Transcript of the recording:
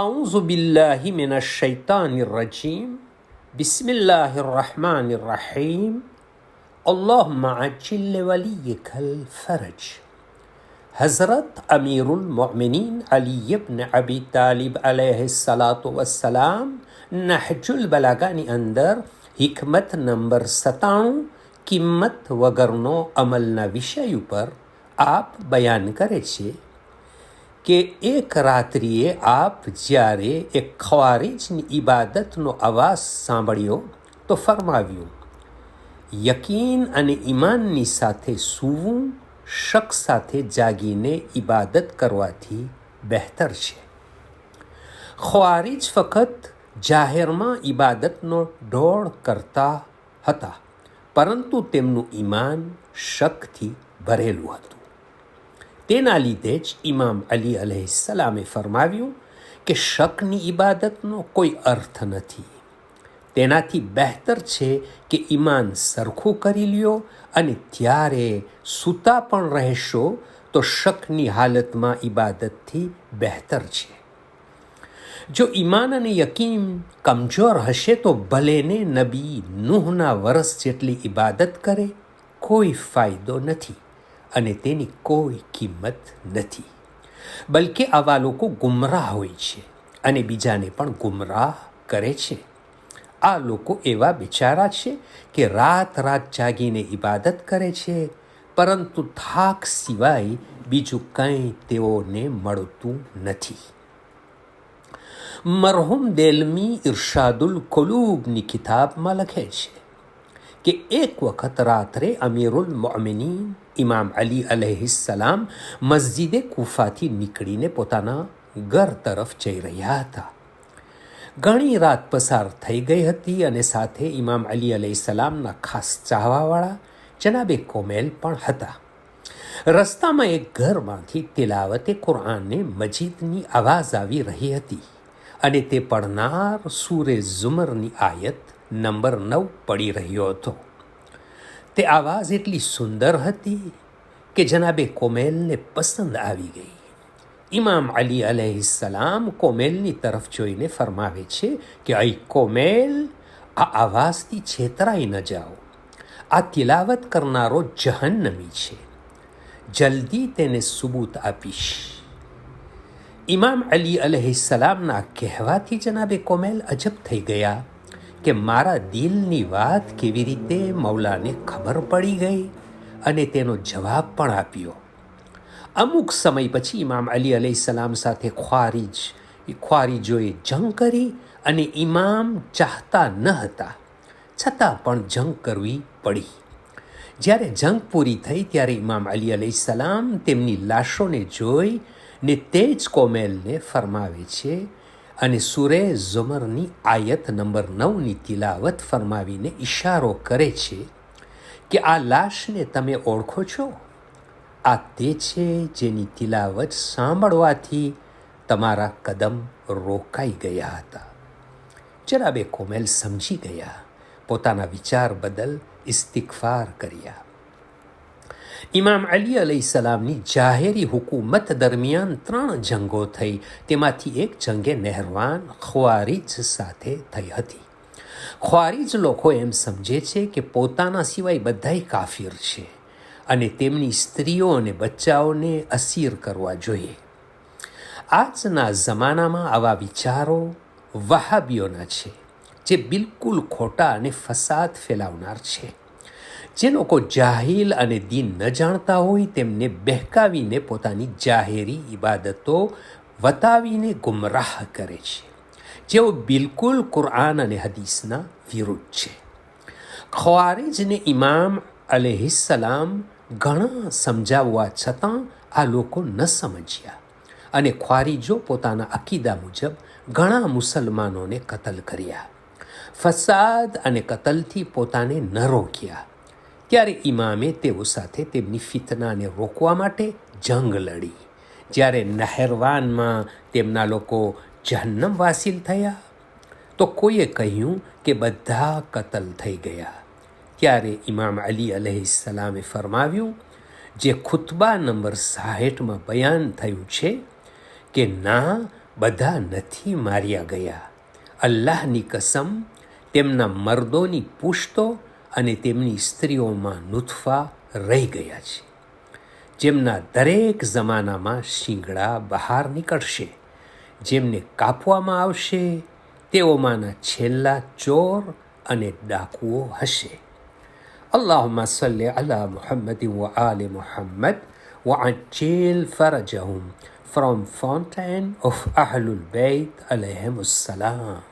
أعوذ بالله من الشيطان الرجيم بسم الله الرحمن الرحيم اللهم عجل لوليك الفرج. हज़रत अमीरुल मोमिनीन अली इब्न अबी तालिब अलैहिस्सलातु वस्सलाम નહજુલ બલાગાની અંદર હિકમત નંબર 97 કિંમત વગરનો અમલના વિષય ઉપર આપ બયાન કરે છે કે એક રાત્રિએ આપ જ્યારે એક ખ્વારીજની ઇબાદતનો અવાજ સાંભળ્યો તો ફરમાવ્યું, યકીન અને ઈમાનની સાથે સૂવું શક સાથે જાગીને ઇબાદત કરવાથી બહેતર છે. ખ્વારીજ ફક્ત જાહેરમાં ઇબાદતનો ઢોળ કરતા હતા, પરંતુ તેમનું ઈમાન શકથી ભરેલું હતું. તેના લીધે જ ઇમામ અલી અલૈહિસ્સલામે ફરમાવ્યું કે શકની ઇબાદતનો કોઈ અર્થ નથી. તેનાથી બહેતર છે કે ઈમાન સરખું કરી લ્યો અને ત્યારે સૂતા પણ રહેશો તો શકની હાલતમાં ઇબાદતથી બહેતર છે. જો ઈમાન અને યકીન કમજોર હશે તો ભલેને નબી નૂહના વરસ જેટલી ઇબાદત કરે, કોઈ ફાયદો નથી અને તેની કોઈ કિંમત નથી. બલકે આવા લોકો ગુમરાહ હોય છે અને બીજાને પણ ગુમરાહ કરે છે. આ લોકો એવા બિચારા છે કે રાત જાગીને ઇબાદત કરે છે, પરંતુ થાક સિવાય બીજું કંઈ તેઓને મળતું નથી. મરહુમ દેલમી ઇરશાદુલ કુલૂબની કિતાબમાં લખે છે કે એક વખત રાત્રે અમીરુલ મોમિનીન ઇમામ અલી અલૈહિસ્સલામ મસ્જિદે કૂફાથી નીકળીને પોતાના ઘર તરફ જઈ રહ્યા હતા. ઘણી રાત પસાર થઈ ગઈ હતી અને સાથે ઇમામ અલી અલૈહિસ્સલામના ખાસ ચાહવાવાળા જનાબે કોમેલ પણ હતા. રસ્તામાં એક ઘરમાંથી તિલાવતે કુરઆને મજીદની આવાજ આવી રહી હતી અને તે પડનાર સૂરે ઝુમરની આયત નંબર 9 પડી રહ્યો હતો. તે આવાજ એટલી સુંદર હતી કે જનાબે કોમેલને પસંદ આવી ગઈ. ઇમામ અલી અલૈહિસ્સલામ કોમેલની તરફ જોઈને ફરમાવે છે કે અય કોમેલ, આ આવાજથી છેતરાઈ ન જાઓ. આ તિલાવત કરનારો જહન્નમી છે. જલ્દી તેને સબૂત આપીશ. ઇમામ અલી અલૈહિસ્સલામના કહેવાથી જનાબે કોમેલ અજબ થઈ ગયા કે મારા દિલની વાત કેવી રીતે મૌલાને ખબર પડી ગઈ અને તેનો જવાબ પણ આપ્યો. અમુક સમય પછી ઇમામ અલી અલૈહિસ્સલામ સાથે ખ્વારીજોએ જંગ કરી અને ઇમામ ચાહતા ન હતા છતાં પણ જંગ કરવી પડી. જ્યારે જંગ પૂરી થઈ ત્યારે ઇમામ અલી અલૈહિસ્સલામ તેમની લાશોને જોઈ ને તે જ કોમેલને ફરમાવે છે અને સૂરે ઝુમરની આયત નંબર 9ની તિલાવત ફરમાવીને ઇશારો કરે છે કે આ લાશને તમે ઓળખો છો? આ તે છે જેની તિલાવત સાંભળવાથી તમારા કદમ રોકાઈ ગયા હતા. જનાબે કોમેલ સમજી ગયા, પોતાના વિચાર બદલ ઇસ્તિગફાર કર્યા. ઇમામ અલી અલૈહિસ્સલામની જાહેરી હુકુમત દરમિયાન 3 જંગો થઈ. તેમાંથી એક જંગે નહેરવાન ખ્વારીજ સાથે થઈ હતી. ખ્વારીજ લોકો એમ સમજે છે કે પોતાના સિવાય બધાય કાફિર છે અને તેમની સ્ત્રીઓ અને બચ્ચાઓને અસીર કરવા જોઈએ. આજના જમાનામાં આવા વિચારો વહાબીઓના છે, જે બિલકુલ ખોટા અને ફસાદ ફેલાવનાર છે. જે લોકો જાહિલ અને દીન ન જાણતા હોય તેમને બહેકાવીને પોતાની જાહેરી ઇબાદતો વતાવીને ગુમરાહ કરે છે, જેઓ બિલકુલ કુરઆન અને હદીસના વિરુદ્ધ છે. ખ્વારીજને ઇમામ અલૈહિસ્સલામ ઘણા સમજાવવા છતાં આ લોકો ન સમજ્યા અને ખ્વારીજો પોતાના અકીદા મુજબ ઘણા મુસલમાનોને કતલ કર્યા. ફસાદ અને કતલથી પોતાને ન રોક્યા. ત્યારે ઇમામે તેઓ સાથે તેમની ફિતનાને રોકવા માટે જંગ લડી. જ્યારે નહેરવાનમાં તેમના લોકો જહન્નમ વાસિલ થયા તો કોઈએ કહ્યું કે બધા કતલ થઈ ગયા. ત્યારે ઇમામ અલી અલૈહિસ્સલામે ફરમાવ્યું, જે ખુતબા નંબર 60માં બયાન થયું છે કે ના, બધા નથી માર્યા ગયા. અલ્લાહની કસમ, તેમના મર્દોની પુશ્તો અને તેમની સ્ત્રીઓમાં નુતફા રહી ગયા છે, જેમના દરેક જમાનામાં શિંગડા બહાર નીકળશે. જેમને કાપવામાં આવશે તેઓમાંના છેલ્લા ચોર અને ડાકુઓ હશે. અલ્લાહુમ્મા સલ્લી અલા મુહમ્મદ વ આલે Muhammad وعجل فرجهم from Fountain of Ahlul Bayt alayhimus salam.